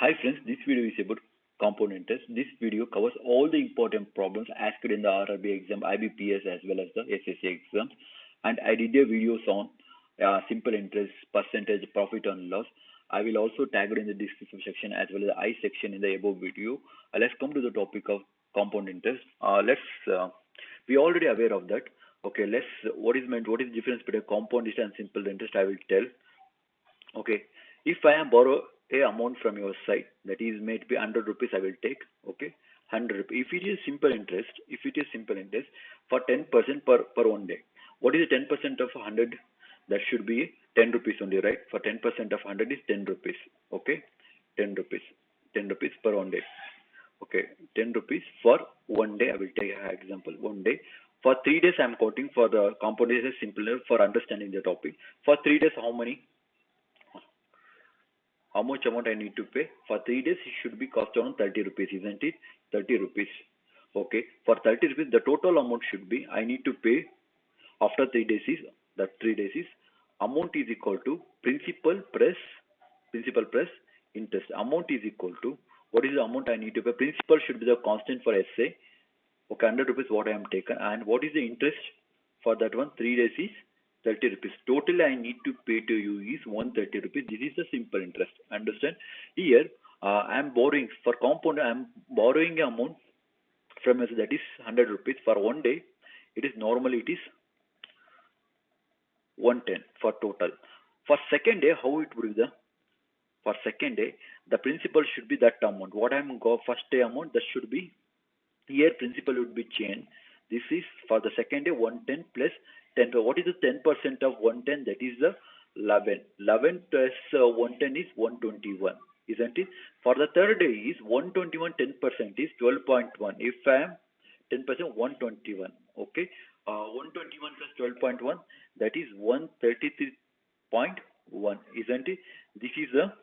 Hi friends, this video is about compound interest. This video covers all the important problems asked in the RRB exam, IBPS as well as the SSC exams. And I did a videos on simple interest, percentage, profit and loss. I will also tag it in the description section as well as the I section in the above video. Let's come to the topic of compound interest. We already aware of that. Okay, what is meant, what is the difference between compound interest and simple interest, I will tell. Okay, if I am borrow a amount from your side that is made to be 100 rupees, I will take. Okay, 100 rupees. If it is simple interest, for 10% per 1 day, what is the 10% of 100? That should be 10 rupees only, right? For 10% of 100 is 10 rupees. Okay, 10 rupees, 10 rupees per 1 day. Okay, 10 rupees for 1 day. I will take an example. 1 day. For 3 days, I am quoting for the compound is simpler for understanding the topic. For 3 days, how much amount I need to pay? For 3 days, it should be cost around 30 rupees, isn't it? 30 rupees. Okay, for 30 rupees, the total amount should be, I need to pay after 3 days is, that 3 days is, amount is equal to principal plus interest. Amount is equal to, what is the amount I need to pay? Principal should be the constant for SA. Okay, 100 rupees what I am taken, and what is the interest for that one? 3 days is 30 rupees. Total I need to pay to you is 130 rupees. This is the simple interest. Understand? Here I am borrowing for compound. I am borrowing amount from us, that is 100 rupees for 1 day. It is normally it is 110 for total. For second day, how it would be the, for second day the principal should be that amount. What I am go first day amount, that should be, here principal would be changed. This is for the second day 110 plus 10. What is the 10% of 110? That is the 11. 11 plus 110 is 121, isn't it? For the third day is 121, 10% is 12.1. If I am 10%, 121. Okay, 121 plus 12.1, that is 133.1, isn't it? This is the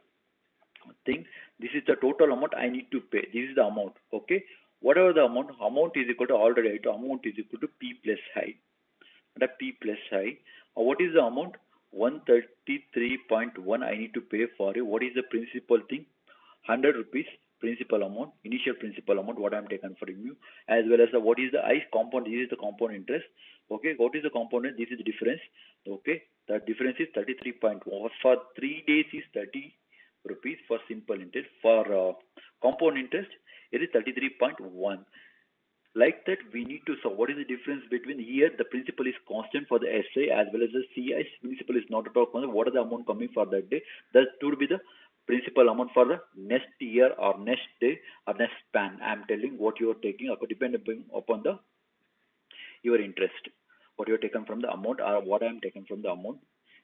thing. This is the total amount I need to pay. This is the amount. Okay, whatever the amount is equal to, already amount is equal to P plus I. The P plus I. What is the amount? 133.1 I need to pay for it. What is the principal thing? 100 rupees principal amount, initial principal amount, what I am taken from you, as well as what is the I compound. This is the compound interest. Okay, what is the component? This is the difference. Okay, the difference is 33.1. For 3 days is 30 rupees for simple interest. For compound interest, it is 33.1. Like that, we need to solve what is the difference between, here the principal is constant for the SA as well as the CI. Principal is not at all constant. What is the amount coming for that day? That would be the principal amount for the next year or next day or next span. I am telling what you are taking depending upon the your interest, what you are taken from the amount or what I am taken from the amount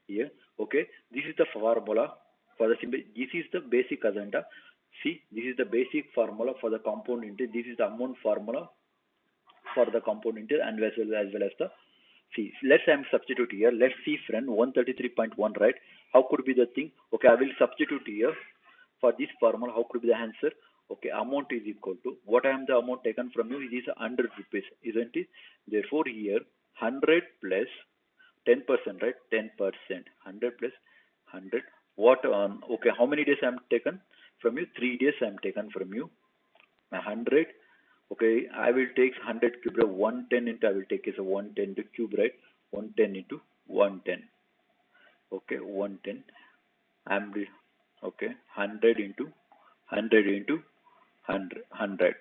here. Okay, this is the formula for the simple. This is the basic agenda. See, this is the basic formula for the compound interest. This is the amount formula for the compound interest, and as well as the fee. Let's substitute here. Let's see, friend, 133.1, right? How could be the thing? Okay, I will substitute here for this formula. How could be the answer? Okay, amount is equal to, what I am the amount taken from you is 100 rupees, isn't it? Therefore here 100 plus 10%, right? 10%. 100 plus 100. What? Okay, how many days I am taken from you? 3 days I am taken from you. 100. Okay, I will take 100 cube, 110 into, I will take is a 110 into cube, right? 110 into 110. Okay, 110. I'm okay, 100 into 100 into 100.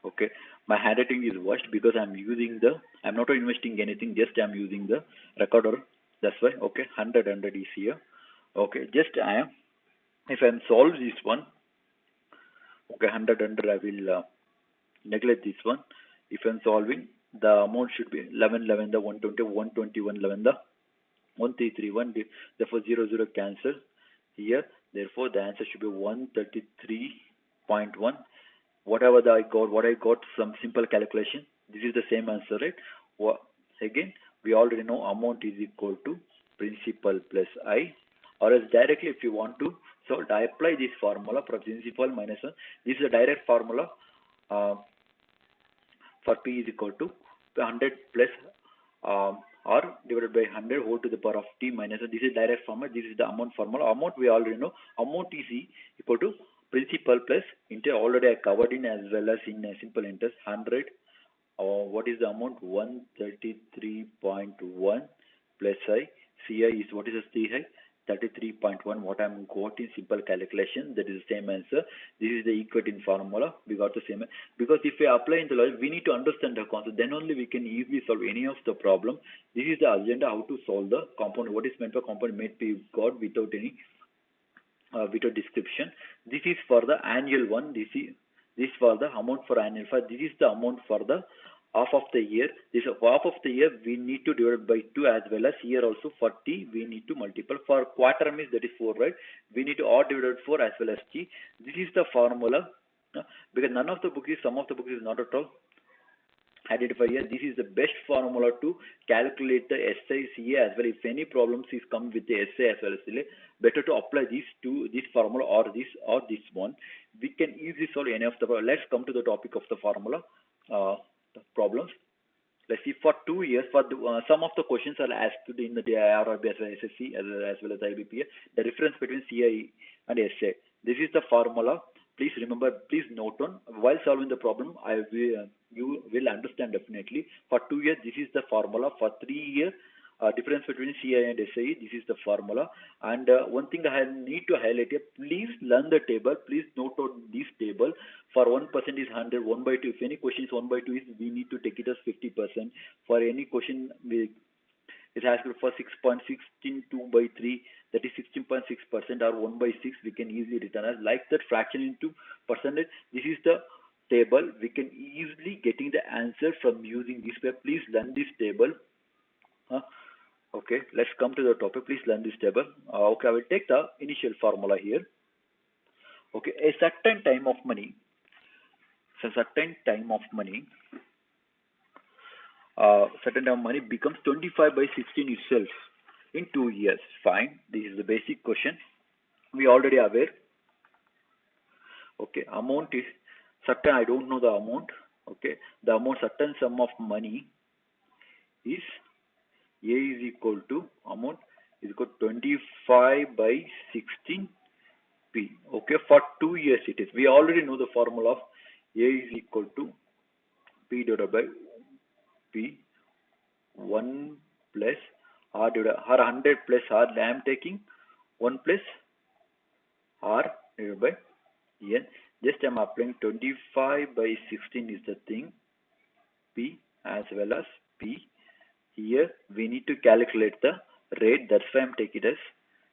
Okay, my handwriting is worst because I'm not investing anything, just I'm using the recorder. That's why. Okay, 100 is here. Okay, just if I'm solve this one. Okay, 100 I will neglect this one. If I'm solving, the amount should be 11 the 120, 121 11 the 1331. Therefore 0 cancel here. Therefore the answer should be 133.1. Whatever I got some simple calculation. This is the same answer, right? Again, we already know amount is equal to principal plus I, or else directly if you want to, so I apply this formula for principal minus 1. This is a direct formula. For P is equal to 100 plus R divided by 100 whole to the power of T minus 1. This is direct formula. This is the amount formula. Amount we already know. Amount is equal to principal plus interest already I covered in as well as in simple interest 100. What is the amount? 133.1 plus I. CI is what is the CI? 33.1. What I'm got in simple calculation, that is the same answer. This is the equating formula. We got the same, because if we apply in the logic, we need to understand the concept. Then only we can easily solve any of the problem. This is the agenda how to solve the component. What is meant by component made be got without any without description. This is for the annual one. This for the amount for annual. This is the amount for the half of the year. This half of the year we need to divide by 2, as well as here also 40 we need to multiply. For quarter means that is 4, right? We need to odd divided 4 as well as t. This is the formula, because none of the book is, some of the book is not at all identify here. This is the best formula to calculate the SI CA as well. If any problems is come with the SI as well as CA, better to apply this to this formula or this one. We can easily solve any of the problem. Let's come to the topic of the formula the problems. Let's see, for 2 years, for the, some of the questions are asked in the IRB as well as SSC as well as IBPA, the difference between CI and SA. This is the formula. Please remember, please note on while solving the problem. You will understand definitely. For 2 years, this is the formula. For 3 years, difference between CI and SI, this is the formula. And one thing I need to highlight here, please learn the table. Please note on this table. For 1% is 100, 1 by 2. If any question is 1 by 2, is we need to take it as 50%. For any question, it has for 6.16 2 by 3, that is 16.6%, or 1 by 6, we can easily return as like that fraction into percentage. This is the table. We can easily getting the answer from using this way. Please learn this table. Okay, let's come to the topic. Please learn this table. Okay, I will take the initial formula here. Okay, a certain time of money. So certain time of money. Certain time of money becomes 25 by 16 itself in 2 years. Fine. This is the basic question. We already aware. Okay, amount is certain. I don't know the amount. Okay, the amount, certain sum of money is A is equal to, amount is equal to 25 by 16 P. Okay, for 2 years it is. We already know the formula of A is equal to P divided by P 1 plus R divided by 100 plus R. I am taking 1 plus R divided by N. Just I am applying 25 by 16 is the thing. P as well as P. Here we need to calculate the rate. That's why I am taking it as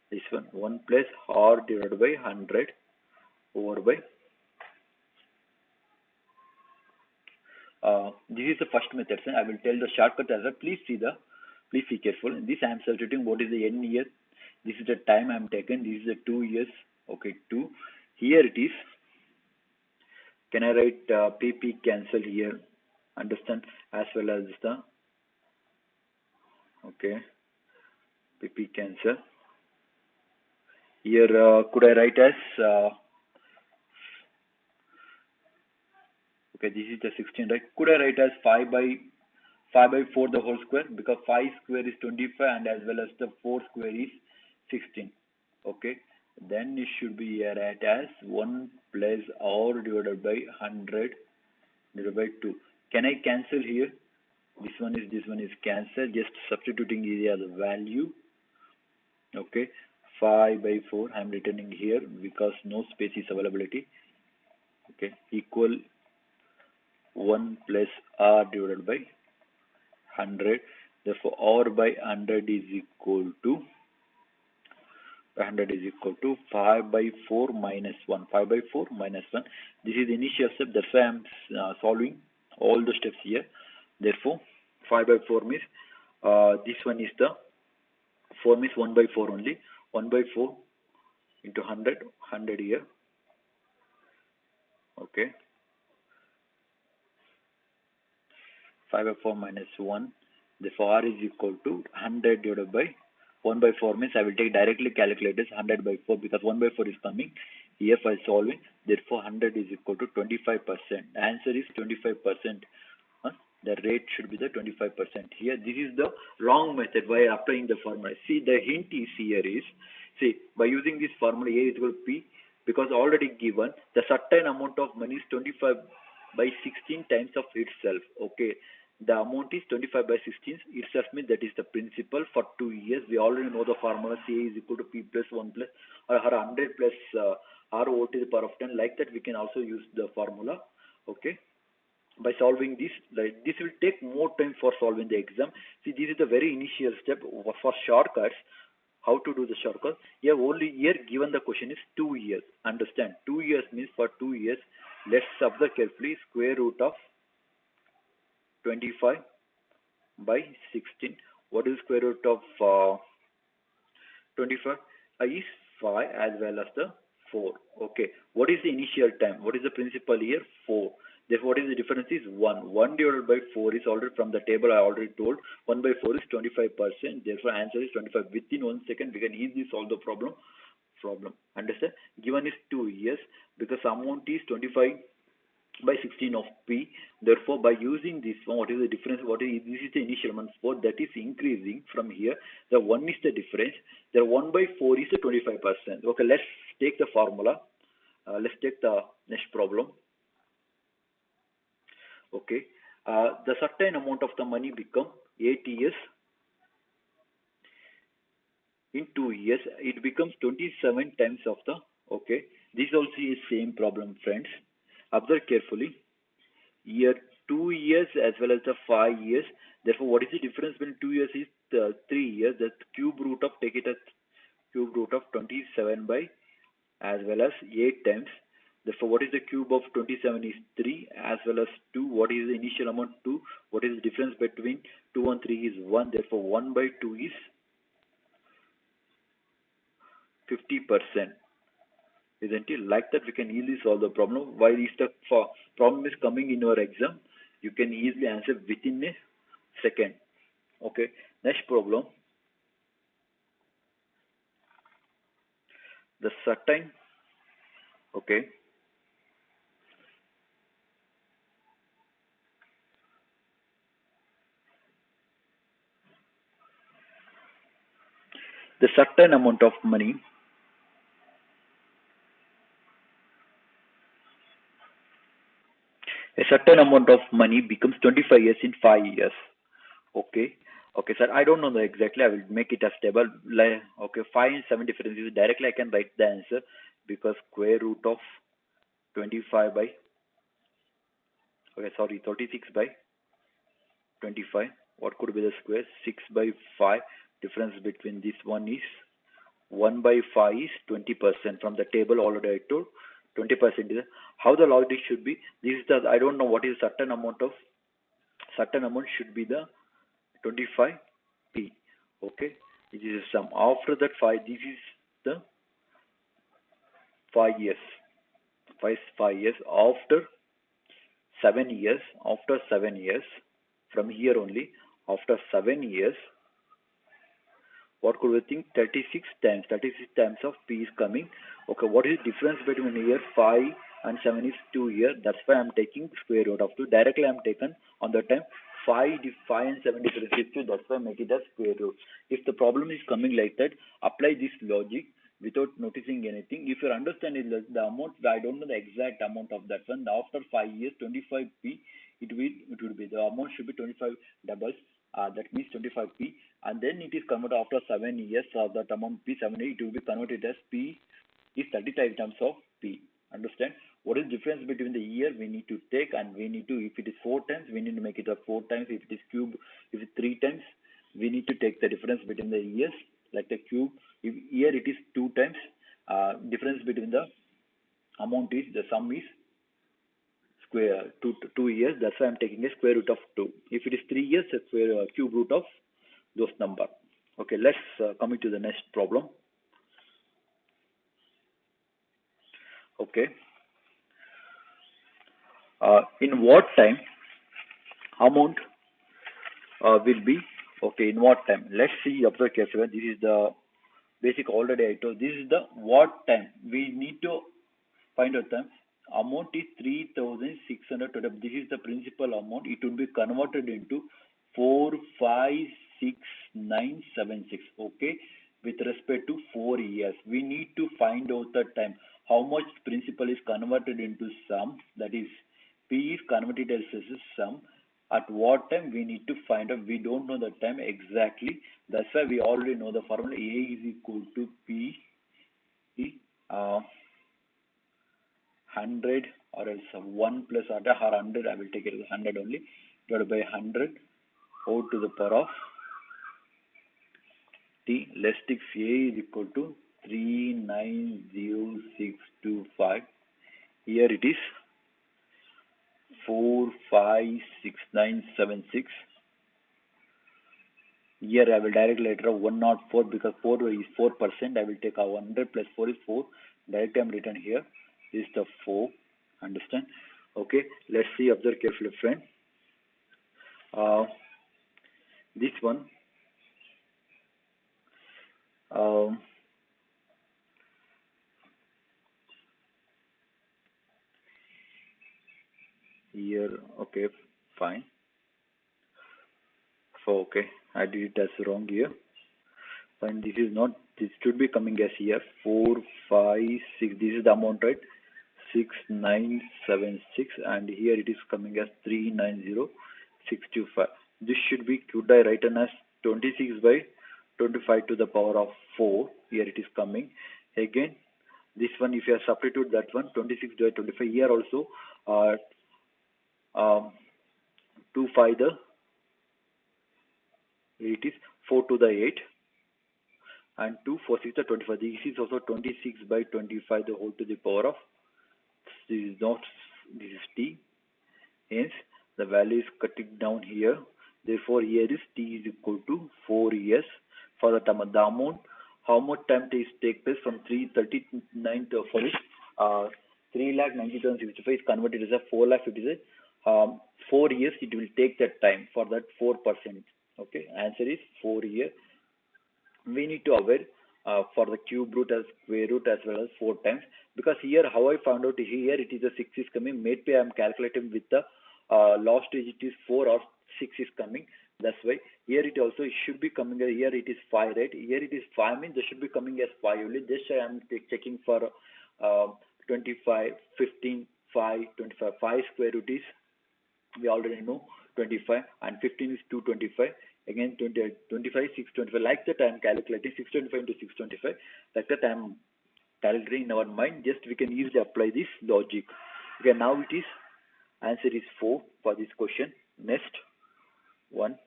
this one, 1 plus R divided by 100 over by. This is the first method. So I will tell the shortcut as well. Please see careful. In this I am substituting what is the N year. This is the time I am taken. This is the 2 years. Okay, 2. Here it is. Can I write PP cancel here? Understand, as well as the, okay, PP cancel. Here could I write as okay, this is the 16, right? Could I write as 5 by 4 the whole square, because 5 square is 25 and as well as the 4 square is 16. Okay, then it should be here at as 1 plus R divided by 100 divided by 2. Can I cancel here? This one is cancelled. Just substituting here the value. Okay, 5 by 4 I am returning here because no space is availability. Okay, equal 1 plus R divided by 100. Therefore R by 100 is equal to 5 by 4 minus 1. 5 by 4 minus 1. This is the initial step. That's why I am solving all the steps here. Therefore 5 by 4 means this one is the 4 means 1 by 4 only. 1 by 4 into 100 here. Okay, 5 by 4 minus 1. Therefore R is equal to 100 divided by 1 by 4 means I will take directly calculators 100 by 4, because 1 by 4 is coming here for solving. Therefore 100 is equal to 25%. Answer is 25%. The rate should be the 25% here. This is the wrong method by applying the formula. See, the hint is here is, see, by using this formula A is equal to P, because already given the certain amount of money is 25 by 16 times of itself. Okay, the amount is 25 by 16 itself means that is the principal for 2 years. We already know the formula. C is equal to P plus 1 plus or 100 plus R O to the power of 10. Like that we can also use the formula. Okay, by solving this, like this will take more time for solving the exam. See, this is the very initial step for shortcuts. How to do the shortcut? Yeah, only here given the question is 2 years. Understand? 2 years means for 2 years. Let's observe carefully. Square root of 25 by 16. What is square root of 25? Is 5 as well as the 4. Okay. What is the initial time? What is the principal here? 4. Therefore, what is the difference is 1. 1 divided by 4 is already from the table I already told. 1 by 4 is 25%. Therefore, answer is 25. Within 1 second, we can easily solve the problem. Understand? Given is 2 years because amount is 25 by 16 of P. Therefore, by using this one, what is the difference? What is this is the initial amount 4 that is increasing from here. The 1 is the difference. The 1 by 4 is the 25%. Okay, let's take the formula. Let's take the next problem. Okay, the certain amount of the money become 8 years. In 2 years, it becomes 27 times of the. Okay, this also is same problem, friends. Observe carefully. Here 2 years as well as the 5 years. Therefore, what is the difference between 2 years is 3 years? The cube root of, take it as cube root of 27 by as well as 8 times. Therefore, what is the cube of 27 is 3 as well as 2. What is the initial amount? 2. What is the difference between 2 and 3 is 1. Therefore, 1 by 2 is 50%. Isn't it? Like that we can easily solve the problem. While if the problem is coming in your exam, you can easily answer within a second. Okay, next problem. The certain, okay, the certain amount of money a certain amount of money becomes 25 years in 5 years. Okay. Okay, sir. I don't know the exactly. I will make it as table. Like, okay, 5 and 7 differences. Directly I can write the answer because square root of 25 by, okay, sorry, 36 by 25. What could be the square? 6 by 5. Difference between this one is 1 by 5 is 20%. From the table already I told 20% is how the logic should be. This is the, I don't know what is certain amount of, certain amount should be the 25p. Okay, it is a sum. After that 5, this is the 5 years. 5 years. After 7 years, from here only, after 7 years, what could we think? 36 times of p is coming. Okay, what is the difference between here? 5 and 7 is 2 years. That's why I'm taking square root of 2. Directly I'm taken on the time 5 and 7 difference is 2. That's why I make it as square root. If the problem is coming like that, apply this logic without noticing anything. If you understand it, the amount, I don't know the exact amount of that one. After 5 years, 25p, it will be the amount should be 25 doubles. That means 25p, and then it is converted after 7 years. That amount p 7 it will be converted as p is 35 times of p. Understand? What is the difference between the year we need to take, and we need to, if it is 4 times, we need to make it a 4 times. If it is cube, if it is 3 times, we need to take the difference between the years, like the cube. If here it is 2 times, difference between the amount is, the sum is square 2 years. That's why I'm taking a square root of 2. If it is 3 years, a square cube root of those number. Okay, let's come to the next problem. Okay, in what time amount will be, okay, in what time? Let's see, observe carefully. This is the basic already I told. This is the what time. We need to find out time. Amount is 3,600. This is the principal amount. It will be converted into 456,976. Okay, with respect to 4 years, we need to find out the time. how much principal is converted into sum, that is P is converted as sum. At what time we need to find out, we don't know the time exactly, that's why we already know the formula. A is equal to P 100 or else 1 plus order or 100, I will take it as 100 only, divided by 100 O to the power of T. Let's take A is equal to 390625. Here it is 456976. Here I will directly later 104 because 4 is 4%. I will take a 100 plus 4 is 4. Directly I am written here. This is the 4. Understand? Okay. Let's see. Observe carefully, friend. This one. Here. Okay. Fine. So okay. I did it as wrong here. Fine. This is not. This should be coming as here 4, 5, 6. This is the amount, right? 6976, and here it is coming as 390625. This should be, could I write as 26 by 25 to the power of 4. Here it is coming. Again, this one, if you have substitute that one, 26 by 25. Here also, 2 5 the, it is 4 to the 8. And 2 4 6 the 25. This is also 26 by 25 the whole to the power of, this is not, this is T. Hence, the value is cutting down here. Therefore, here is T is equal to 4 years for the term. The amount, how much time it take place from 339 to 3,90,065 is converted as a 4,50,000. 4 years it will take that time for that 4%. Okay, answer is 4 years. We need to aware for the cube root as square root as well as 4 times, because here how I found out, here it is a 6 is coming, maybe I am calculating with the last digit is 4 or 6 is coming, that's why here it also it should be coming, here it is 5, right? Here it is 5 means this should be coming as 5 only. This I am checking for 25, 15, 5, 25. 5 square root is, we already know, 25, and 15 is 225. Again 20, 25, 625. Like that I am calculating 625 into 625. Like that I am calculating in our mind. Just we can easily apply this logic. Okay, now it is, answer is 4 for this question. Next one.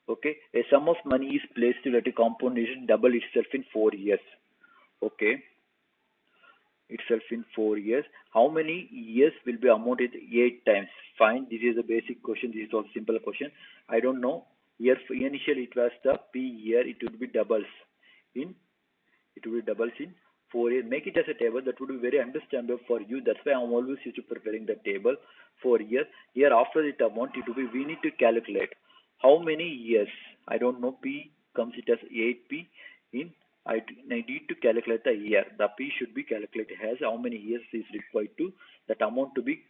Okay, a sum of money is placed at a compound double itself in 4 years. Okay, itself in 4 years. How many years will be amounted 8 times? Fine, this is a basic question. This is also simple question. I don't know. Here initially it was the P year. It would be doubles in 4 years. Make it as a table. That would be very understandable for you. That's why I'm always used to preparing the table. 4 years. Here after it amount, it will be, we need to calculate how many years. I don't know. P comes it as 8P in, I need to calculate the year. The P should be calculated as how many years is required to that amount to be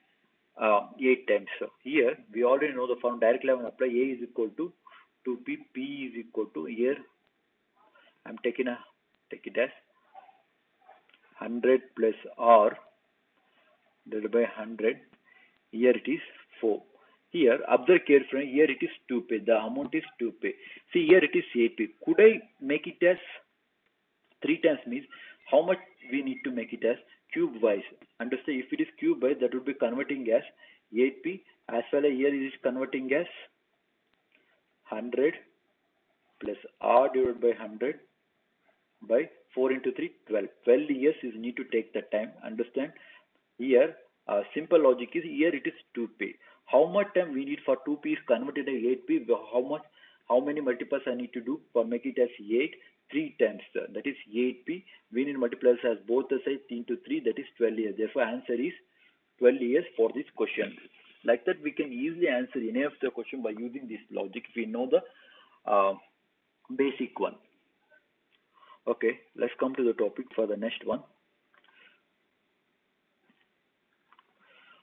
8 times. So here we already know the form. Directly I will apply. A is equal to 2P. P is equal to, here I am take it as 100 plus R divided by 100. Here it is 4. Here observe carefully. Here it is 2P. The amount is 2P. See, here it is 8P. Could I make it as 3 times? Means how much we need to make it as cube wise. Understand? If it is cube wise, that would be converting as 8P, as well as here it is converting as 100 plus R divided by 100 by 4 into 3, 12. 12 years is need to take the time. Understand? Here simple logic is, here it is 2P. How much time we need for 2P is converted to 8P? How many multiples I need to do for make it as 8? 3 times, that is 8P. We need multipliers as both the sides into 3, that is 12 years. Therefore answer is 12 years for this question. Like that we can easily answer any of the question by using this logic if we know the basic one. Okay, let's come to the topic for the next one.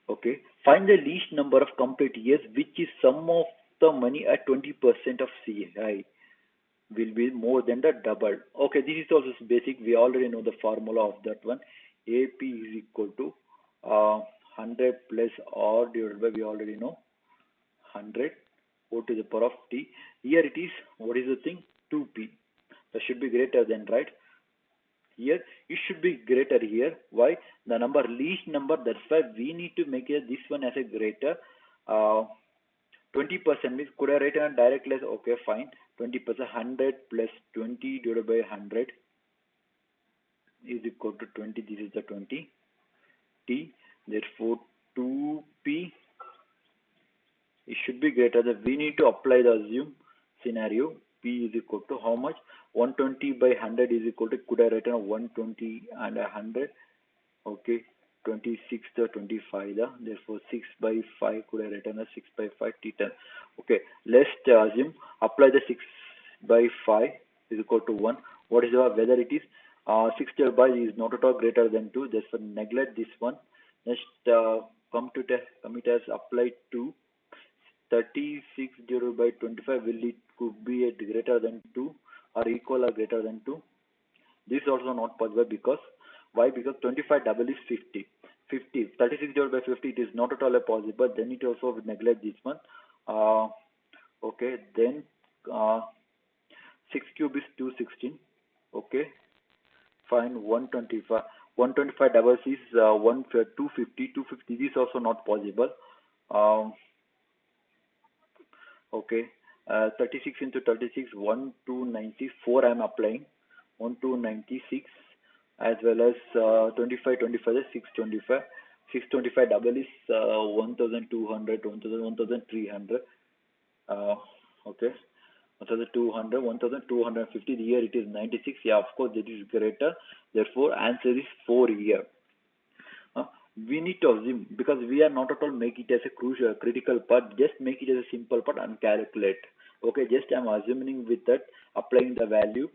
Okay, find the least number of complete years which is sum of the money at 20% of CI. will be more than the double. Okay, this is also basic. We already know the formula of that one. AP is equal to 100 plus R divided by, we already know, 100 O to the power of T. Here it is, what is the thing? 2P. That should be greater than, right? Here it should be greater here. Why? The number least number, that's why we need to make this one as a greater. 20% means, could I write on direct less? Okay, fine. 20%, 100 plus 20 divided by 100 is equal to 20. This is the 20 T. Therefore 2P, it should be greater than, we need to apply the assume scenario. P is equal to how much? 120 by 100 is equal to, could I write on 120 and 100? Okay, 26 to 25 the, therefore 6 by 5, could I write on a 6 by 5 T10. Okay, let's assume, apply the 6 by 5 is equal to 1. What is the, whether it is 6 divided by is not at all greater than 2, therefore neglect this one. Next come it as applied to 36 divided by 25, will it could be at greater than 2 or equal or greater than 2? This is also not possible, because why? Because 25 double is 50. 36 divided by 50, it is not at all possible. Then it also neglect this one. Okay, then 6 cube is 216. Okay, fine. 125 doubles is 250. 250, this is also not possible. Okay, 36 into 36, 1296. 4 I am applying. 1296, as well as 25 is 625. 625 double is 1200, 1300. Okay, 1200, 1250. Here it is 96. Yeah, of course that is greater. Therefore answer is 4 here. We need to assume, because we are not at all make it as a crucial critical part, just make it as a simple part and calculate. Okay, just I am assuming with that, applying the value,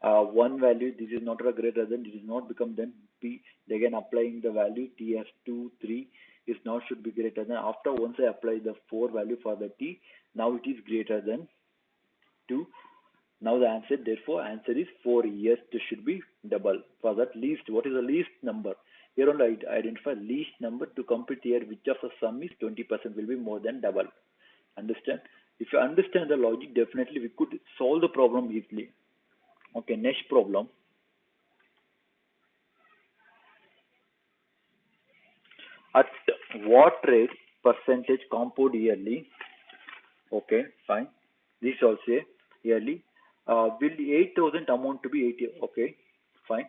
one value, this is not a greater than, this is not become then P, again applying the value T as 2 3 is now should be greater than. After once I apply the 4 value for the T, now it is greater than 2. Now the answer, therefore answer is 4. Yes, this should be double. For that least, what is the least number? Here only identify least number to compute here, which of the sum is 20% will be more than double. Understand? If you understand the logic, definitely we could solve the problem easily. Okay, next problem. At what rate percentage compound yearly? Okay, fine. This also yearly. Will 8,000 amount to be 80? Okay, fine.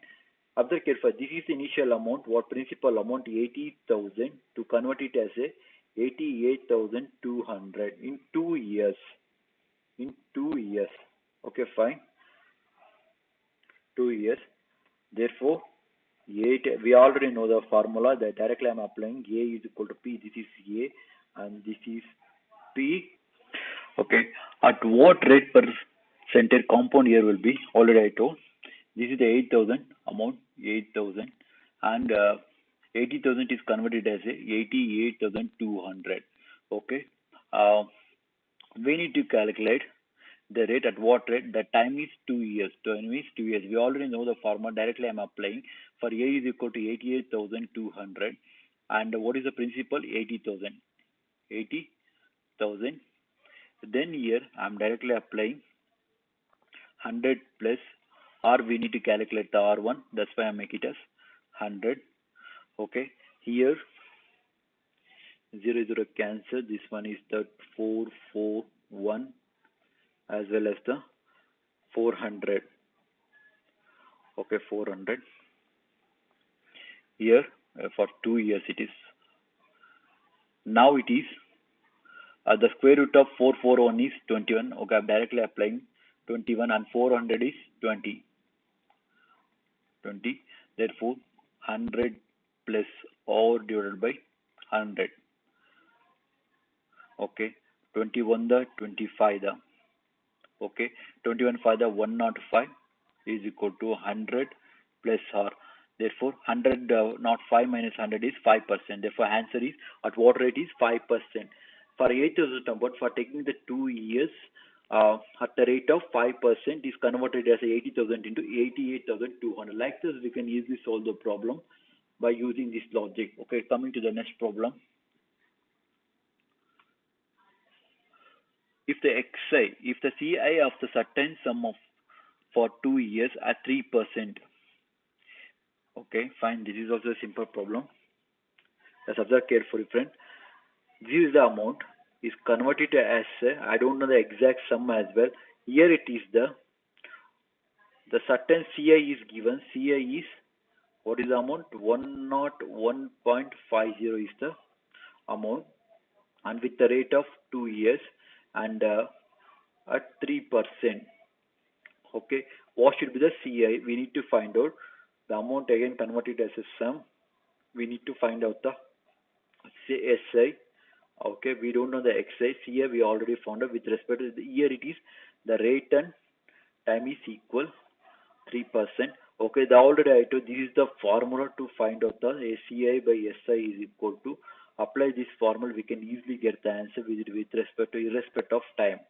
Observe carefully. This is the initial amount. What principal amount? 80,000. To convert it as a 88,200 in 2 years. In 2 years. Okay, fine. 2 years. Therefore, 8. We already know the formula. That directly I am applying. A is equal to P. This is A, and this is P. Okay. At what rate percentage compound year will be? Already I told. This is the 8,000 amount, 8,000, and 80,000 is converted as a 88,200. Okay. We need to calculate the rate. At what rate? The time is 2 years. Time is 2 years. We already know the formula. Directly I am applying. For A is equal to 88,200, and what is the principal? 80,000. 80,000. Then here I am directly applying 100 plus R. We need to calculate the R1. That's why I make it as 100. Okay. Here 0 0 cancel. This one is the 441 as well as the 400. Okay, 400. Here for 2 years it is. Now it is the square root of 441 is 21. Okay, I'm directly applying 21, and 400 is 20. Therefore 100 plus R divided by 100. Okay, 21 the 25 the. Okay, 21 5 the 105 is equal to 100 plus R. Therefore 100 not 5 minus 100 is 5%. Therefore answer is at what rate is 5%. For 8,000 but for taking the 2 years, at the rate of 5% is converted as 80,000 into 88,200. Like this, we can easily solve the problem by using this logic. Okay, coming to the next problem. If the XI, if the CI of the certain sum of for 2 years at 3%. Okay, fine. This is also a simple problem. Let's observe carefully, friend. This is the amount is converted as I don't know the exact sum as well. Here it is the certain CI is given. CI is what is the amount? 101.50 is the amount, and with the rate of 2 years and at 3%. Okay, what should be the CI? We need to find out the amount again converted as a sum. We need to find out the SI. Okay, we don't know the XI. Here we already found out with respect to the year it is the rate and time is equal 3%. Okay, the already I told this is the formula to find out the ACI by SI is equal to. Apply this formula, we can easily get the answer with respect to irrespective of time.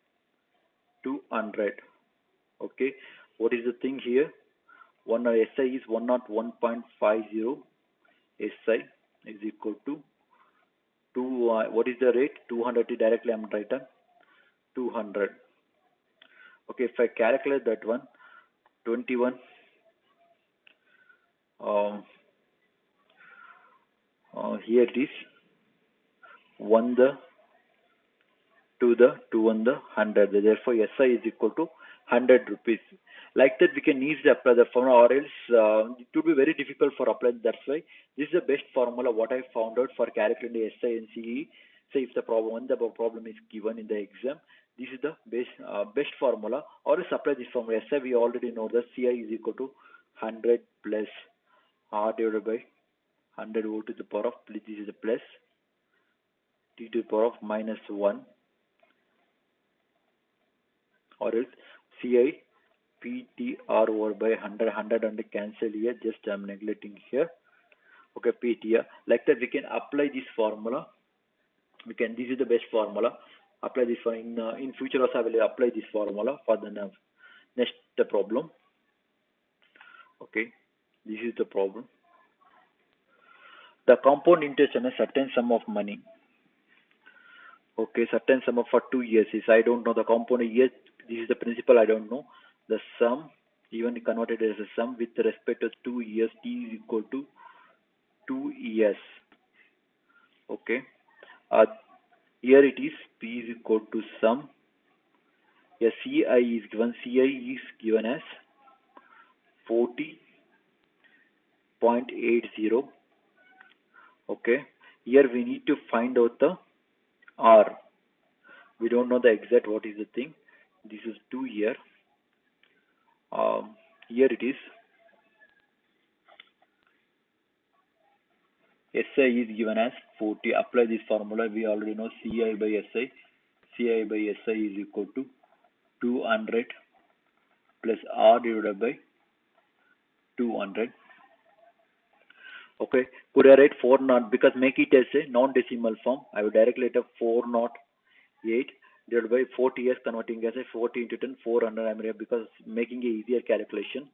200. Okay, what is the thing here? One SI is 101.50. SI is equal to 2. What is the rate? 200 directly I'm writing 200. Okay, if I calculate that one, 21. Here it is 1 the 2 the 2 on the 100. Therefore, SI is equal to 100 rupees. Like that, we can easily apply the formula, or else it would be very difficult for applying. That's why this is the best formula what I found out for calculating SI and CE. So if the problem is given in the exam, this is the best formula. Or else apply this formula. SI we already know that CI is equal to 100 plus R divided by 100 O to the power of, this is the plus, T to the power of minus 1, or else CI PTR over by 100 and cancel here, just I'm neglecting here. Okay, PTR. Like that we can apply this formula. This is the best formula. Apply this for in future also I will apply this formula for the next problem. Okay, this is the problem. The compound interest on a certain sum of money. Okay, certain sum of for 2 years is, I don't know the compound year. This is the principal, I don't know. The sum, even converted as a sum with respect to 2 years, T is equal to 2 years. Okay. Here it is, P is equal to sum. Here CI is given. CI is given as 40.80. Okay. Here we need to find out the R. We don't know the exact what is the thing. This is 2 year. Here it is. SI is given as 40. Apply this formula. We already know CI by SI. CI by SI is equal to 200 plus R divided by 200. Okay. Could I write 400? Because make it as a non-decimal form. I will directly write a 408 divided by 40 years, converting as a 40 into 10, 400. I'm here because making a easier calculation.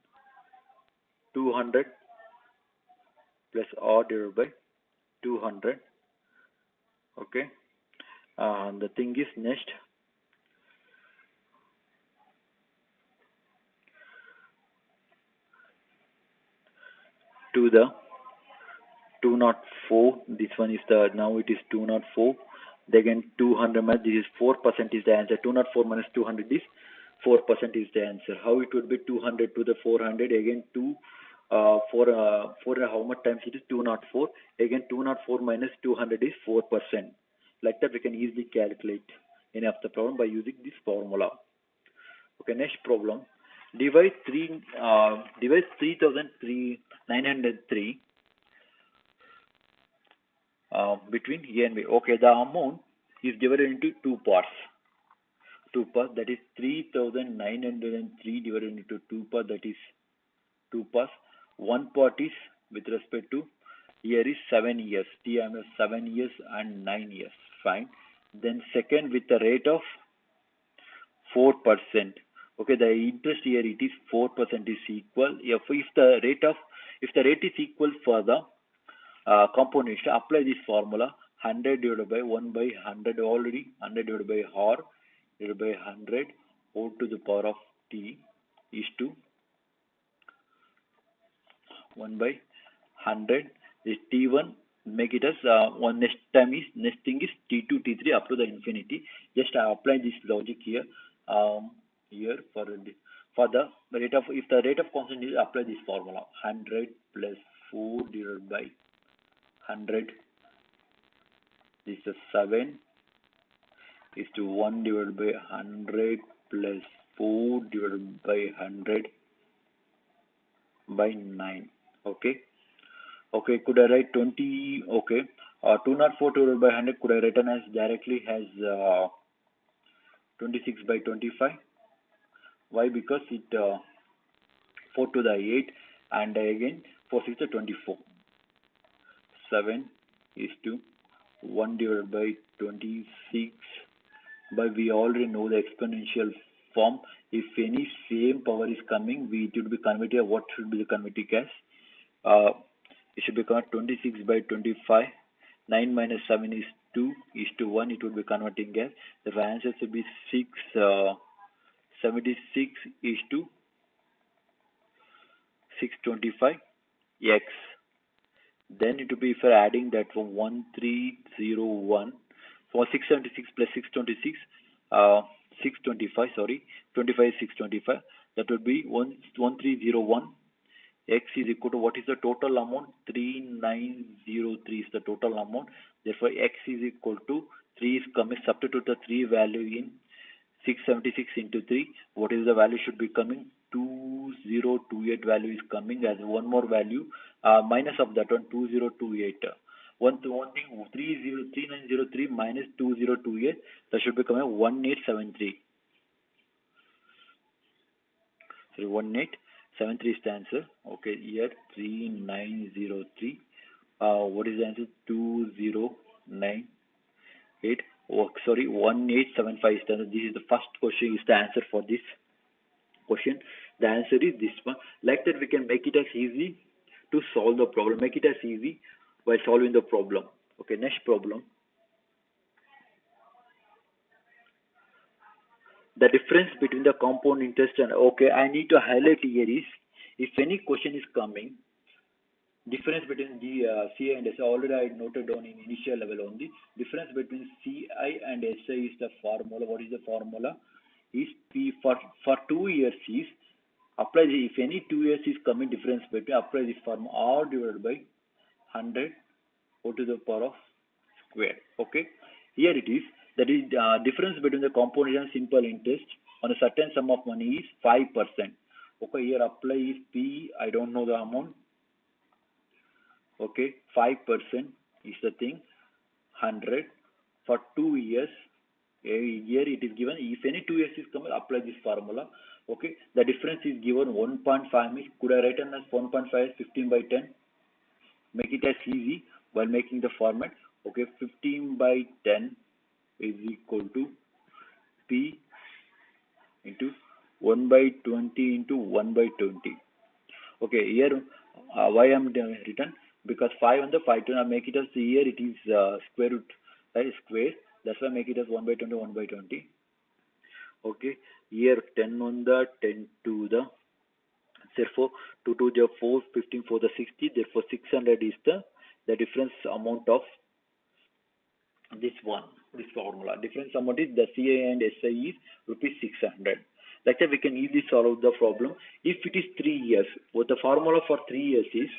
200 plus R divided by 200. Okay. The thing is next. To the 204. This one is the, now it is 204. Again 200 minus, this is 4% is the answer. 204 minus 200 is 4% is the answer. How it would be 200 to the 400? Again 4 how much times it is? 204. Again 204 minus 200 is 4%. Like that we can easily calculate any of the problem by using this formula. Okay, next problem. Divide 3,903 between A and B. Okay, the amount is divided into two parts. That is 3,903 divided into two parts. That is two parts. One part is with respect to year is 7 years. TM is 7 years and 9 years. Fine. Then second with the rate of 4%. Okay, the interest here it is 4% is equal. If the rate is equal for the compound interest, apply this formula 100 divided by 1 by 100 already 100 divided by r divided by 100 whole to the power of t is to 1 by 100 is t1, make it as one next thing is t2 t3 up to the infinity. Just apply this logic here. Here for the rate of, if the rate of constant is, apply this formula 100 plus 4 divided by 100, this is 7 is to 1 divided by 100 plus 4 divided by 100 by 9. Okay, could I write 20? Okay, 204 divided by 100 could I written as directly as 26 by 25. Why? Because it 4 to the 8 and again 4 6 to 24. 7 is to 1 divided by 26, but we already know the exponential form. If any same power is coming, it would be converted. What should be the converting as? It should become 26 by 25. 9 minus 7 is 2 is to 1. It would be converting as. The answer should be 6. 76 is to 625 x. Then it will be, if you're adding that from 1301 for 676 plus 626, 625, sorry, 25 is 625, that would be 1301. X is equal to, what is the total amount? 3903 is the total amount. Therefore x is equal to 3 is coming. Substitute the 3 value in 676 into 3. What is the value should be coming? 2028 value is coming as one more value, minus of that one, 2028. One thing, 3903 minus 2028, that should become a 1873. So 1873 is the answer. Okay, here 3903. What is the answer? 2098. Oh, sorry, 1875 is the answer. This is the first question, is the answer for this question. The answer is this one. Like that, we can make it as easy to solve the problem. Make it as easy while solving the problem. Okay, next problem. The difference between the compound interest and, okay, I need to highlight here is, if any question is coming, difference between the CI and SI, already I noted down in initial level only. Difference between CI and SI is the formula. What is the formula? Is P for 2 years is, apply the, if any 2 years is coming difference between, apply this formula R divided by 100 O to the power of square. Okay, here it is, that is difference between the compound and simple interest on a certain sum of money is 5%. Okay, here apply is P, I don't know the amount. Okay, 5% is the thing, 100 for 2 years. Here it is given, if any 2 years is coming, apply this formula. Okay, the difference is given 1.5 means, could I write as 1.5 as 15 by 10? Make it as easy while making the format. Okay, 15 by 10 is equal to P into 1 by 20 into 1 by 20. Okay, here why I am written, because 5 on the 5 to make it as, here it is square root, right, square. That's why I make it as 1 by 20, 1 by 20. Okay, here 10 on the 10 to the, therefore 2 to the 4, 15 for the 60, therefore 600 is the difference amount of this one, this formula. Difference amount is, the CI and SI is rupees 600. Like that, we can easily solve the problem. If it is 3 years, what the formula for 3 years is,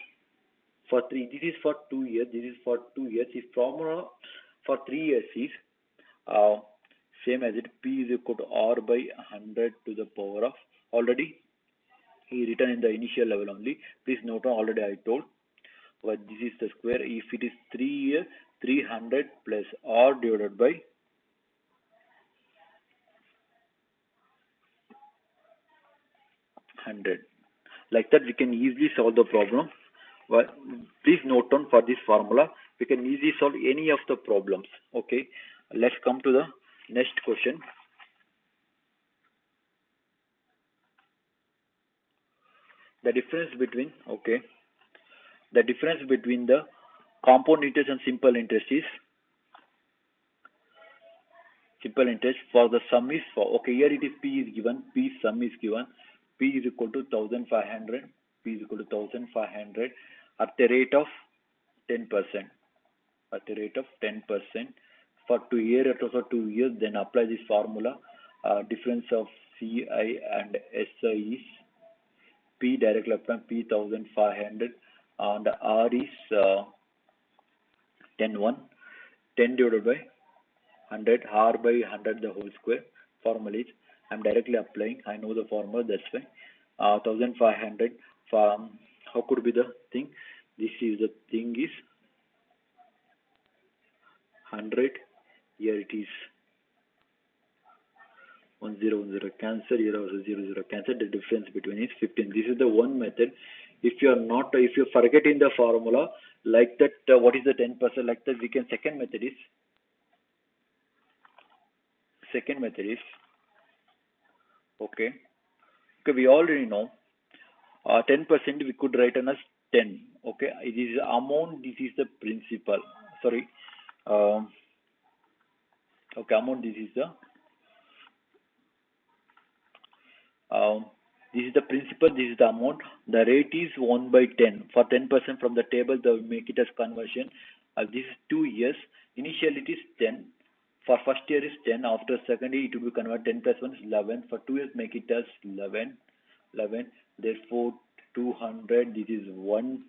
for 3, this is for 2 years, this is for 2 years. If formula for 3 years is same as it, P is equal to R by 100 to the power of, already he written in the initial level only. Please note, already I told, but this is the square. If it is 3 years, 300 plus R divided by 100. Like that, we can easily solve the problem. Well, please note down, for this formula, we can easily solve any of the problems. Okay, let's come to the next question. The difference between, okay, the difference between the compound interest and simple interest is, simple interest for the sum is for, okay, here it is P is given, P sum is given, P is equal to 1500, P is equal to 1500 at the rate of 10%, at the rate of 10% for 2 years, also 2 years, then apply this formula. Difference of CI and SI is P directly apply P 1500 and R is 10 10 divided by 100, R by 100 the whole square. Formula is, I'm directly applying, I know the formula, that's why 1500 from, how could be the thing, this is the thing is 100, here it is 1010, cancel, here also 00, cancel, the difference between is 15. This is the one method. If you are not, if you forget in the formula like that, what is the 10%, like that we can, second method is, okay, okay, we already know 10% we could write as 10, okay, it is amount, this is the principal, sorry, okay, amount, this is the this is the principal, this is the amount. The rate is 1 by 10. For 10% from the table, they will make it as conversion. This is 2 years. Initially, it is 10. For first year is 10. After second year, it will be converted. 10 plus 1 is 11. For 2 years, make it as 11. 11. Therefore, 200. This is 1.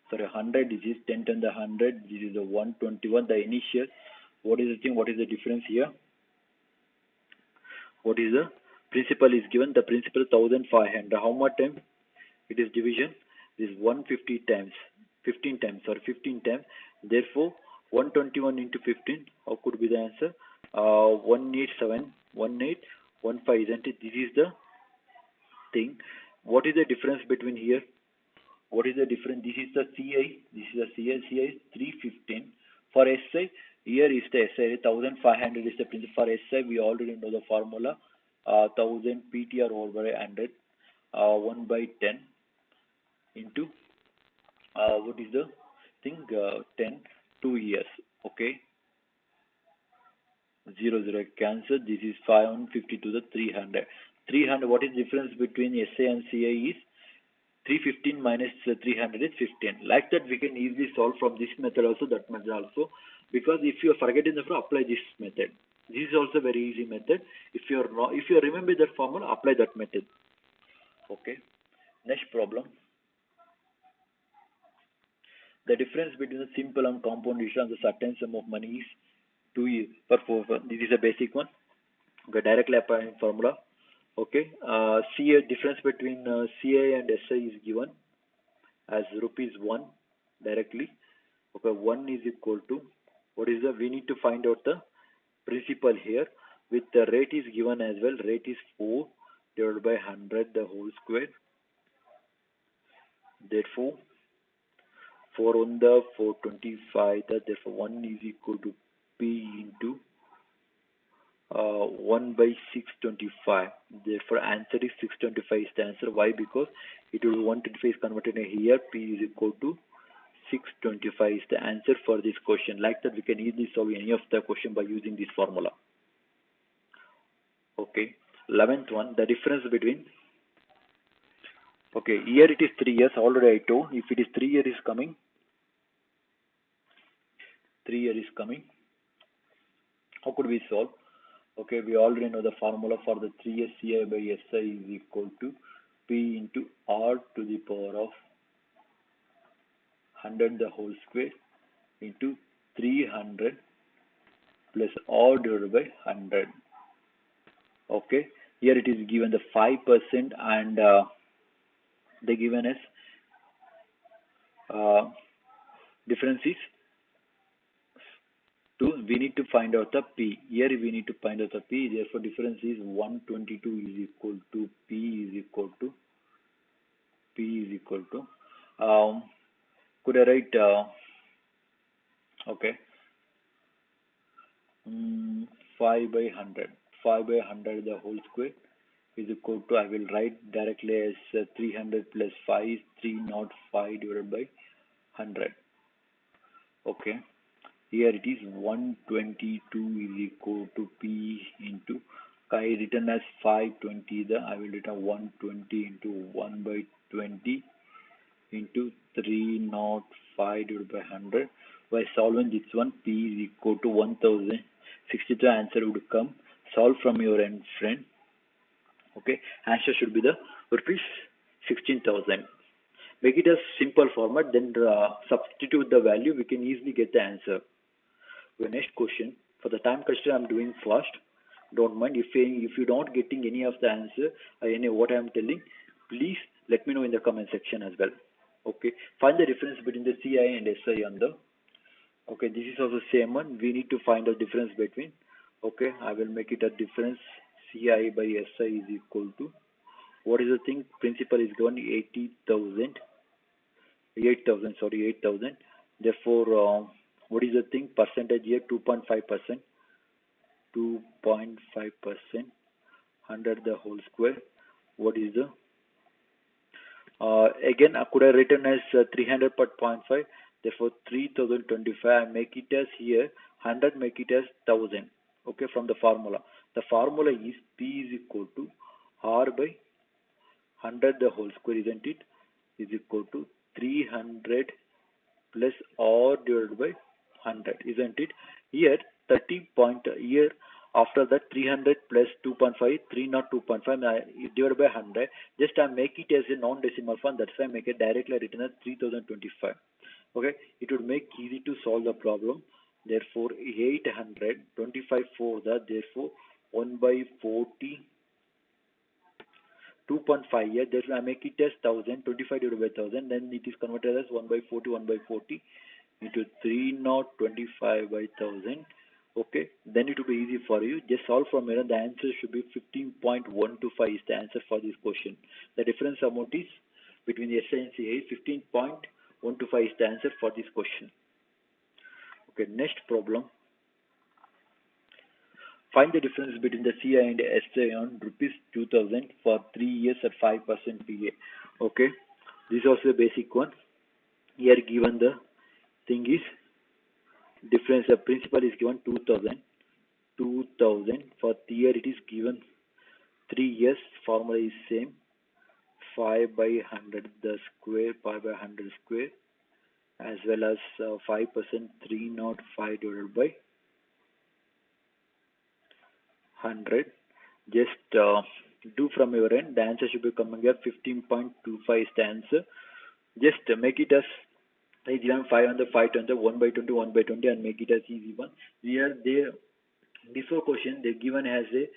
Sorry, 100. This is 10 times the 100. This is the 121. The initial. What is the thing? What is the difference here? What is the principal is given? The principal 1500. How much time? It is division. This is 150 times. 15 times. Sorry, 15 times. Therefore, 121 into 15. How could be the answer? 187. 1815. Isn't it? This is the thing. What is the difference between here? What is the difference? This is the CI. This is the CI. CI is 315. For SI, here is the SI. 1500 is the principal. For SI, we already know the formula. 1000 PTR over by 100. 1 by 10 into what is the thing? 10. 2 years. Okay. 00 cancel. This is 550 to the 300. 300. What is the difference between SA and CI is 315 minus 300 is 15. Like that, we can easily solve from this method also, that method also. Because if you are forgetting the formula, apply this method. This is also very easy method. If you are not, if you remember that formula, apply that method. Okay. Next problem. The difference between the simple and compound issue and the certain sum of money is 2 years per 4. This is a basic one. Okay, directly applying formula. Okay, CA difference between CA and SI is given as rupees 1 directly. Okay, 1 is equal to, what is the, we need to find out the principal here. With the rate is given as well. Rate is 4 divided by 100 the whole square. Therefore, 4 on the 425. Therefore, 1 is equal to P into 1 by 625. Therefore, answer is 625 is the answer. Why? Because it will 125 is converted here. P is equal to 625 is the answer for this question. Like that, we can easily solve any of the question by using this formula. Okay. 11th one, the difference between. Okay, here it is 3 years. Already I told. If it is 3 years is coming, 3 years is coming. How could we solve? Okay, we already know the formula for the 3 years. CI by SI is equal to P into R to the power of 100 the whole square into 300 plus R divided by 100. Okay, here it is given the 5% and they given us difference is 2. We need to find out the P. Here we need to find out the P. Therefore, difference is 122 is equal to P is equal to could I write okay, 5 by 100 the whole square is equal to, I will write directly as 300 plus 5 is 305 divided by 100. Okay, here it is 122 is equal to P into, I written as 520, the I will write 120 into 1 by 20 into 305 divided by 100. By solving this one, P is equal to 1063 answer would come. Solve from your end, friend. Okay, answer should be the rupees 16,000. Make it a simple format, then substitute the value, we can easily get the answer. The next question, for the time constraint I'm doing fast, don't mind if you don't getting any of the answer, any what I'm telling, please let me know in the comment section as well. Okay, find the difference between the CI and SI on the, okay, this is also same one, we need to find the difference between, okay, I will make it a difference, CI by SI is equal to, what is the thing, principal is given 8,000, sorry, 8,000, therefore what is the thing, percentage here 2.5%, 2.5%, 100 the whole square, what is the, again I could have written as 300 per 0.5, therefore 3025, I make it as here 100, make it as 1000. Okay, from the formula, the formula is P is equal to R by 100 the whole square, isn't it, is equal to 300 plus R divided by 100, isn't it? Here 30 point, here after that 300 plus 2.5, 302.5 divided by 100, just I make it as a non-decimal form, that's why I make it directly written as 3025. Okay, it would make easy to solve the problem. Therefore 800, 25 for that, therefore 1 by 40, 2.5 here, therefore I make it as 1000, 25 divided by 1000, then it is converted as 1 by 40, 1 by 40 into 3025 by 1000. Okay, then it will be easy for you, just solve from here, the answer should be 15.125 is the answer for this question. The difference amount is between the SI and CI, 15.125 is the answer for this question. Okay, next problem. Find the difference between the CI and SI on rupees 2000 for 3 years at 5% PA. Okay, this is also a basic one. Here given the thing is difference, the principal is given 2000 for the year it is given 3 years, formula is same, 5 by 100 the square, 5 by 100 square, as well as 5%, 305 divided by 100. Just do from your end, the answer should be coming here 15.25 is the answer. Just make it as is given 5 on the 5 turns, 1 by 20, 1 by 20, and make it as easy one. Here they before question they given as a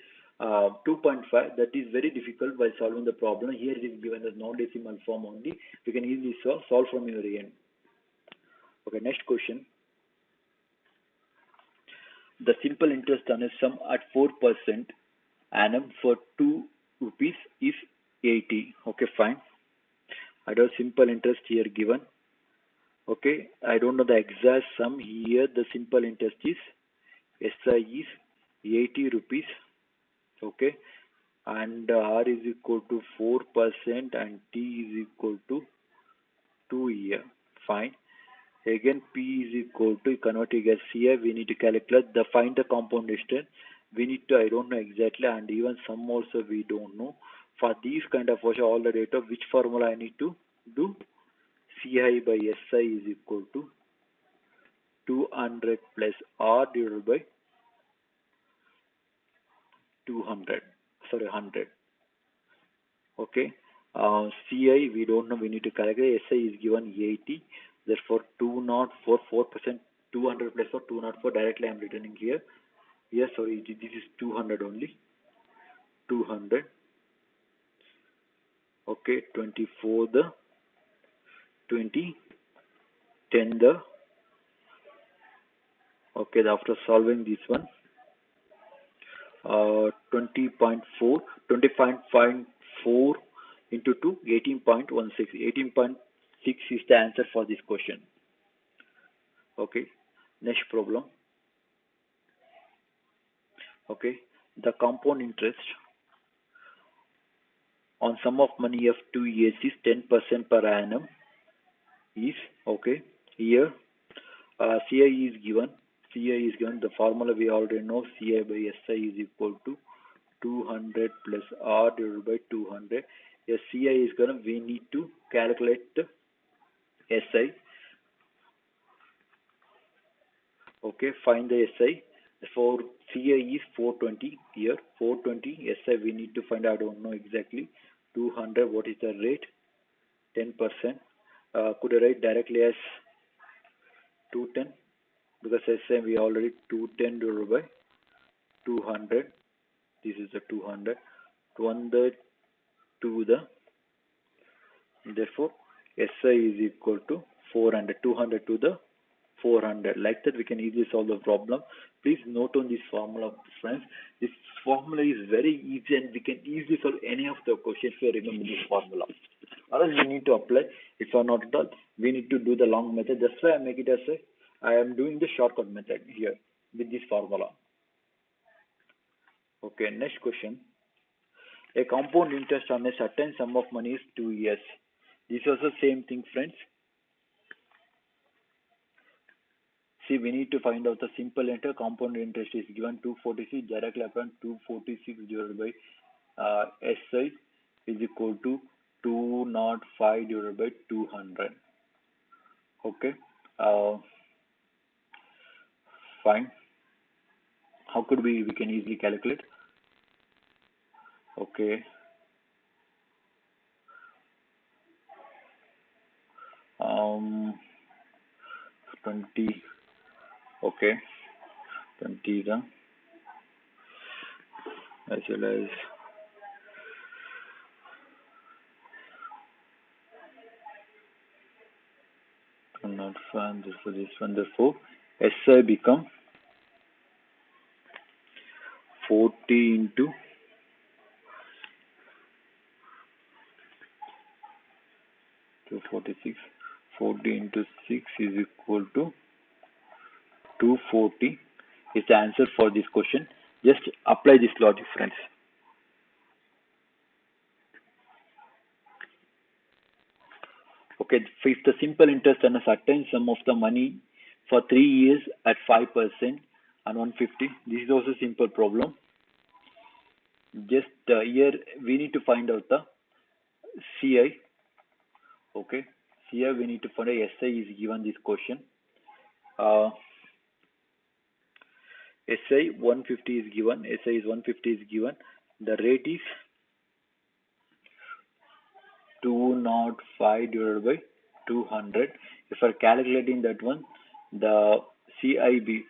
2.5, that is very difficult while solving the problem. Here it is given as non-decimal form only, you can easily solve from your end. Okay, next question. The simple interest on a sum at 4% annum for 2 rupees is 80. Okay, fine. I do simple interest here given. Okay, I don't know the exact sum here. The simple interest is SI is 80 rupees. Okay, and R is equal to 4% and T is equal to 2 year. Fine. Again, P is equal to, converting as CI, we need to calculate the find the compound distance. We need to, I don't know exactly, and even some also we don't know. For these kind of all the data, which formula I need to do? CI by SI is equal to 200 plus R divided by 200. Sorry, 100. Okay. CI we don't know. We need to calculate. SI is given 80. Therefore, 204, 4%, 200 plus 4, 204. Directly I am returning here. Yes, sorry, this is 200 only. 200. Okay, 24 the 20, 10 the. Okay, after solving this one, 20.4, 20.4 into 2, 18.16. 18.6 is the answer for this question. Okay, next problem. Okay, the compound interest on sum of money of 2 years is 10% per annum is okay. Here CI is given. CI is given. The formula we already know. CI by SI is equal to 200 plus R divided by 200. Yes, CI is given. We need to calculate the SI. Okay, find the SI. For CI is 420 here. 420 SI we need to find. I don't know exactly. 200. What is the rate? 10%. Could I write directly as 210? Because SI we already 210 divided by 200. This is the 200. 200 to the. Therefore, SI is equal to 400. 200 to the 400. Like that, we can easily solve the problem. Please note on this formula, friends. This formula is very easy and we can easily solve any of the questions if you remember this formula. Or else we need to apply. If you are not done, we need to do the long method. That's why I make it as I am doing the shortcut method here with this formula. Okay, next question. A compound interest on a certain sum of money is 2 years. This is also same thing, friends. See, we need to find out the simple interest. Compound interest is given 246. Directly upon 246 divided by SI is equal to 205 divided by 200. Okay. Fine. How could we can easily calculate? Okay. 20. Okay. 20 the as well as not fine. Therefore, this one. Therefore, SI become 40 into 246. 40 into 6 is equal to 240 is the answer for this question. Just apply this logic, friends. Okay, if the simple interest on a certain sum of the money for 3 years at 5% and 150, this is also a simple problem. Just here we need to find out the CI. Okay, CI we need to find a SI is given this question. SI 150 is given. SI is 150 is given. The rate is 205 divided by 200. If I calculating that one, the CIB,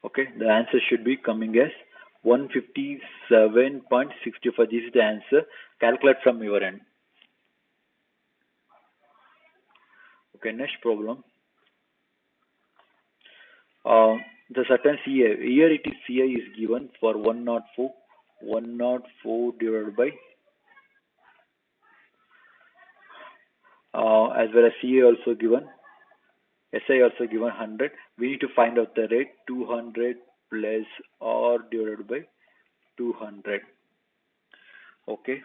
okay, the answer should be coming as 157.65. This is the answer. Calculate from your end. Okay, next problem. The certain CI, here it is CI is given for 104 divided by as well as CI also given, SI also given 100. We need to find out the rate 200 plus R divided by 200. Okay,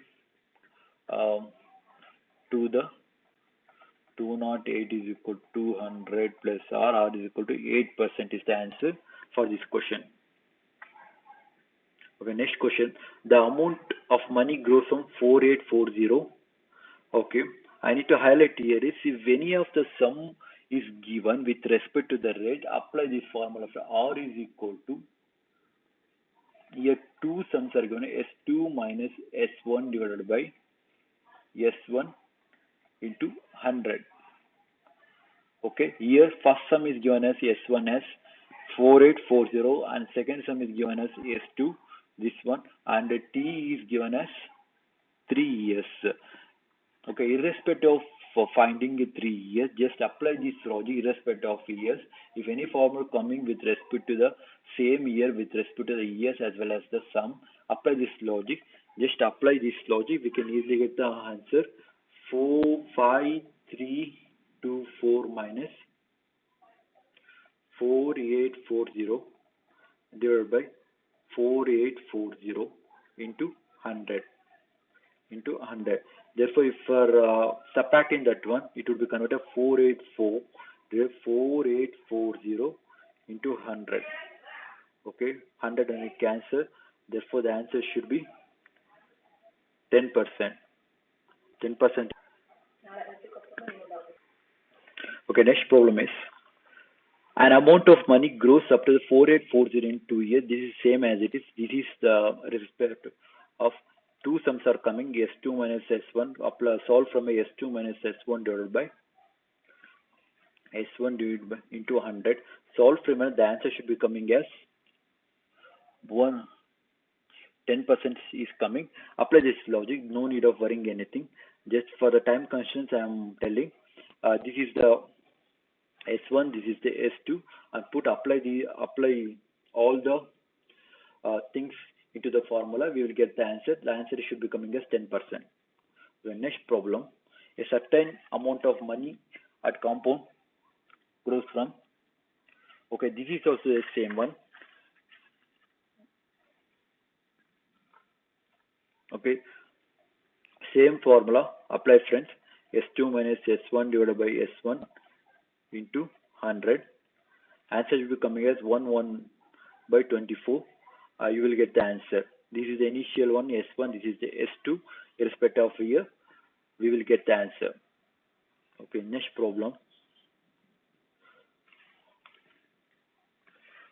to the 208 is equal to 200 plus R is equal to 8% is the answer for this question. Okay, next question. The amount of money grows from 4840. Okay, I need to highlight here is if any of the sum is given with respect to the rate, apply this formula for R is equal to, here two sums are given, S2 minus S1 divided by S1 into 100. Okay, here first sum is given as S1 as 4840 and second sum is given as S2, this one, and T is given as 3 years. Okay, irrespective of for finding 3 years, just apply this logic irrespective of years. If any formula coming with respect to the same year with respect to the years as well as the sum, apply this logic. Just apply this logic, we can easily get the answer 45324 minus 4840 divided by 4840 into 100 into 100. Therefore, if for subtracting that one, it would be converted 484 divided 4840 into 100. Okay, 100 and it cancel. Therefore, the answer should be 10%. 10%. Okay, next problem is an amount of money grows up to the 4840 in 2 years. This is same as it is. This is the respect of two sums are coming, S2 minus S1. Solve from a S2 minus S1 divided by S1 divided by into 100. Solve from the answer should be coming as 10% is coming. Apply this logic. No need of worrying anything. Just for the time constraints, I am telling. This is the S1. This is the S2. And apply all the things into the formula. We will get the answer. The answer should be coming as 10%. The next problem: a certain amount of money at compound grows from. Okay, this is also the same one. Okay, same formula apply, friends. S2 minus S1 divided by S1 into 100. Answer will be coming as 1 by 24. You will get the answer. This is the initial one, S1. This is the S2. Irrespective of here, we will get the answer. Okay, next problem.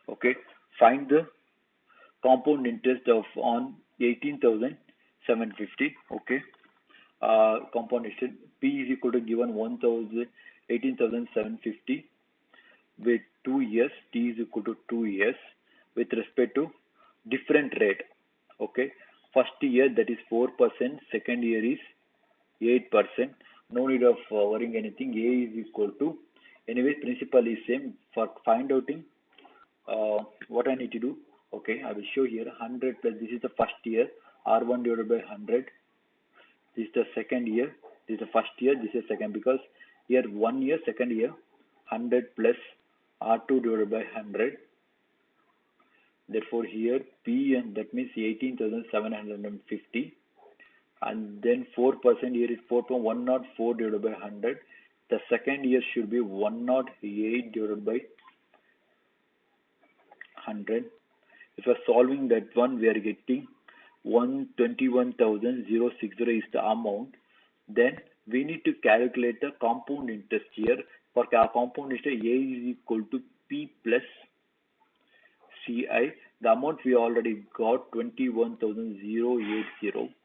Okay, find the compound interest of on 18,750. Okay, compound interest P is equal to given 18,750 with 2 years. T is equal to 2 years with respect to different rate. Okay, first year that is 4%, second year is 8%. No need of worrying anything. A is equal to, anyway, principal is same. For find outing, what I need to do, okay, I will show here 100 plus, this is the first year, R1 divided by 100. This is the second year, this is the first year, this is second, because here 1 year, second year, 100 plus R2 divided by 100. Therefore here P, and that means 18,750, and then 4% here is 4.104 divided by 100. The second year should be 108 divided by 100. If we are solving that one, we are getting 121,060 is the amount. Then we need to calculate the compound interest here. For compound interest, A is equal to P plus CI. The amount we already got 21,080,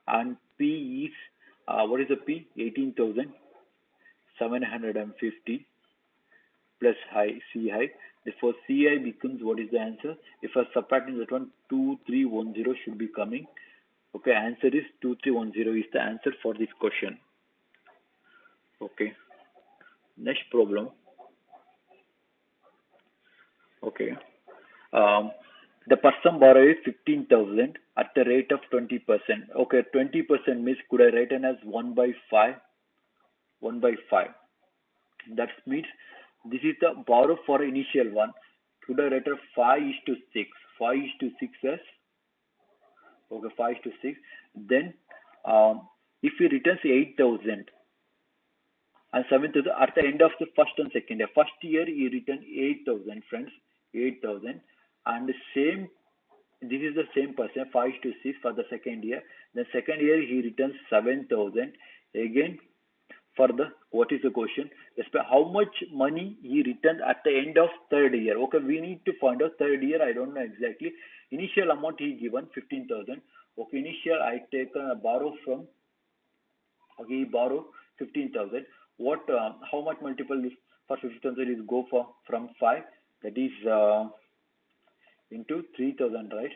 and P is what is the P? 18,750 plus CI. Therefore, CI becomes, what is the answer? If I subtracting that one, 2310 should be coming. Okay, answer is 2310 is the answer for this question. Okay, next problem. Okay, the person borrowed 15,000 at the rate of 20%. Okay, 20% means could I write it as 1 by 5? 1 by 5. That means this is the borrow for initial one. Could I write 5:6? 5:6 as, okay, 5:6. Then if he returns 8,000 and 7,000 at the end of the first and second year. First year he returned 8,000, friends, 8,000, and the same. This is the same person, 5:6 for the second year. The second year he returns 7,000 again. For the, what is the question? How much money he returned at the end of third year? Okay, we need to find out third year. I don't know exactly. Initial amount he given 15,000. Okay, initial I take borrow from. Okay, he borrow 15,000. What? How much multiple is for 15,000 is go for from 5? That is into 3,000, right?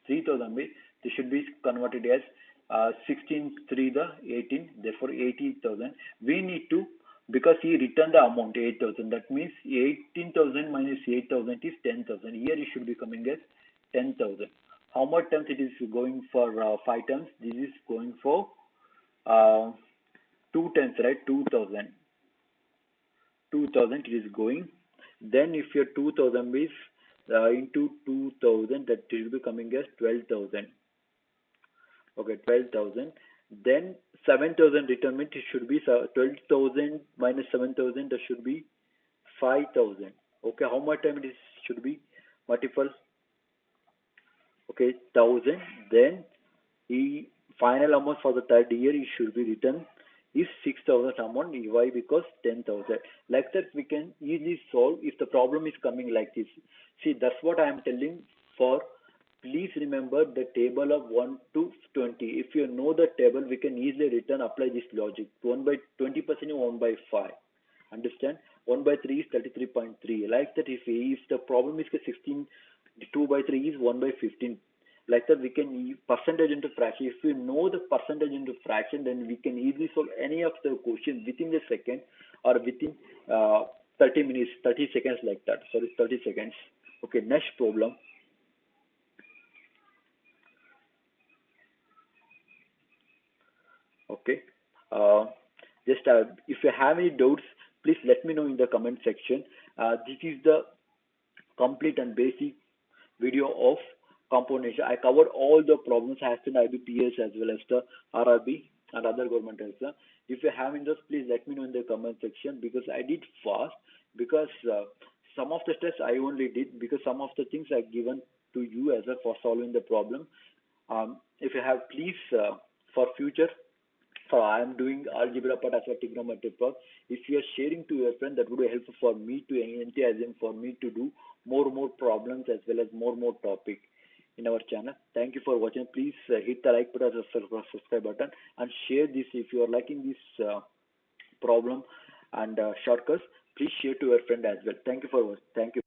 3,000 means this should be converted as 16 3 the 18, therefore 80,000. We need to, because he returned the amount 8,000, that means 18,000 minus 8,000 is 10,000. Here it should be coming as 10,000. How much times it is going for 5 times? This is going for 2 times, right? 2,000. 2,000 it is going. Then if your 2000 is into 2000, that will be coming as 12,000. Okay, 12,000. Then 7,000 retirement, it should be 12,000 minus 7,000, that should be 5,000. Okay, how much time it is should be multiple? Okay, 1,000. Then the final amount for the third year it should be written is 6,000 amount. Why? Because 10,000. Like that we can easily solve if the problem is coming like this. See, that's what I am telling for. Please remember the table of 1 to 20. If you know the table, we can easily return apply this logic. 1 by 20% is 1 by 5. Understand? 1 by 3 is 33.3. Like that, if the problem is 16, 2 by 3 is 1 by 15. Like that, we can use percentage into fraction. If we know the percentage into fraction, then we can easily solve any of the question within the second or within 30 minutes, 30 seconds like that. Sorry, 30 seconds. Okay, next problem. Okay. Uh, just if you have any doubts, please let me know in the comment section. This is the complete and basic video of component. I covered all the problems as in IBPS as well as the RRB and other government exam. If you have interest, please let me know in the comment section because I did fast because some of the tests I only did because some of the things I given to you as well for solving the problem. If you have, please for future so I am doing algebra part as a trigonometry part. If you are sharing to your friend, that would be helpful for me to enthusiasm for me to do more problems as well as more topic in our channel. Thank you for watching. Please hit the like button, subscribe button, and share this if you are liking this problem and shortcuts. Please share to your friend as well. Thank you for watching. Thank you.